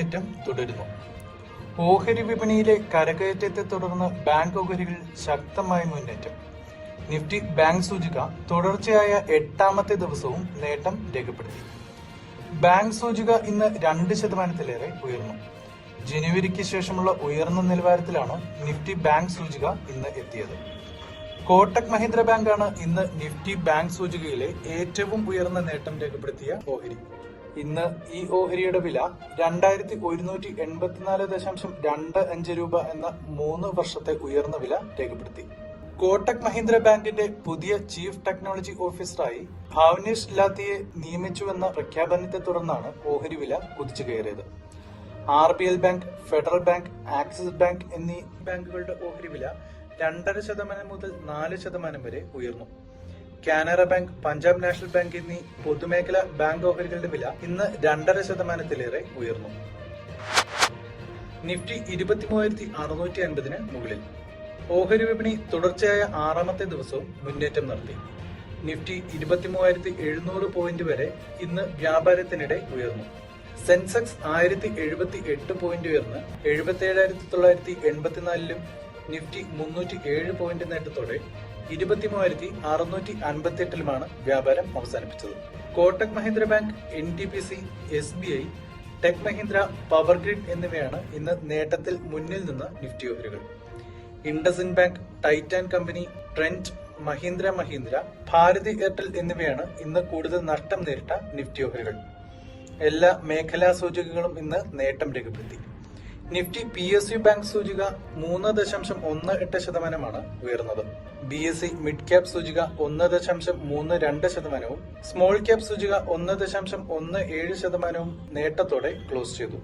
മുന്നേറ്റം തുടരുന്നു. ഓഹരി വിപണിയിലെ കരകയറ്റത്തെ തുടർന്ന് ബാങ്ക് ഓഹരികൾ ശക്തമായ മുന്നേറ്റം. നിഫ്റ്റി ബാങ്ക് സൂചിക തുടർച്ചയായ 8ാമത്തെ ദിവസവും നേട്ടം രേഖപ്പെടുത്തി. ബാങ്ക് സൂചിക ഇന്ന് 2% ഉയർന്നു. ജനുവരിക്ക് ശേഷമുള്ള ഉയർന്ന നിലവാരത്തിലാണ് നിഫ്റ്റി ബാങ്ക് സൂചിക ഇന്ന് എത്തിയത്. കോട്ടക് മഹീന്ദ്ര ബാങ്കാണ് ഇന്ന് നിഫ്റ്റി ബാങ്ക് സൂചികയിലെ ഏറ്റവും ഉയർന്ന നേട്ടം രേഖപ്പെടുത്തിയ ഓഹരി. ഇന്ന് ഈ ഓഹരിയുടെ വില 2184.25 രൂപ എന്ന 3 വർഷത്തെ ഉയർന്ന വില രേഖപ്പെടുത്തി. കോട്ടക് മഹീന്ദ്ര ബാങ്കിന്റെ പുതിയ ചീഫ് ടെക്നോളജി ഓഫീസറായി ഭാവ്നേഷ് ലാത്തിയെ നിയമിച്ചുവെന്ന പ്രഖ്യാപനത്തെ തുടർന്നാണ് ഓഹരി വില കുതിച്ചു കയറിയത്. RBL bank, federal bank, axis bank എന്നീ ബാങ്കുകളുടെ ഓഹരി വില 2.5% മുതൽ 4% വരെ ഉയർന്നു. Canara bank, Punjab national bank എന്നീ പൊതുമേഖലാ ബാങ്ക് ഓഹരികളുടെ വില ഇന്ന് 2.5% ഉയർന്നു. നിഫ്റ്റി 23,650 മുകളിൽ. ഓഹരി വിപണി തുടർച്ചയായ 6ാമത്തെ ദിവസവും മുന്നേറ്റം നടത്തി. നിഫ്റ്റി 23,700 പോയിന്റ് വരെ ഇന്ന് വ്യാപാരത്തിനിടെ ഉയർന്നു. സെൻസെക്സ് 1078 പോയിന്റ് ഉയർന്ന് 77,984 നിഫ്റ്റി 307 പോയിന്റ് നേട്ടത്തോടെ 23,658 വ്യാപാരം അവസാനിപ്പിച്ചത്. Kotak Mahindra bank, NTPC, SBI, tech Mahindra, power grid എന്നിവയാണ് ഇന്ന് നേട്ടത്തിൽ മുന്നിൽ നിന്ന് നിഫ്റ്റി ഓഹരികൾ. IndusInd bank, Titan company, Trent, Mahindra, Bharti Airtel എന്നിവയാണ് ഇന്ന് കൂടുതൽ നഷ്ടം നേരിട്ട നിഫ്റ്റി ഓഹരികൾ. എല്ലാ മേഖലാ സൂചികകളും ഇന്ന് നേട്ടം രേഖപ്പെടുത്തി. നിഫ്റ്റി PSU ബാങ്ക് സൂചിക 3.18% ഉയർന്നത്. BSE മിഡ് ക്യാപ് സൂചിക 1.32%, സ്മോൾ ക്യാപ് സൂചിക 1.17% നേട്ടത്തോടെ ക്ലോസ് ചെയ്തു.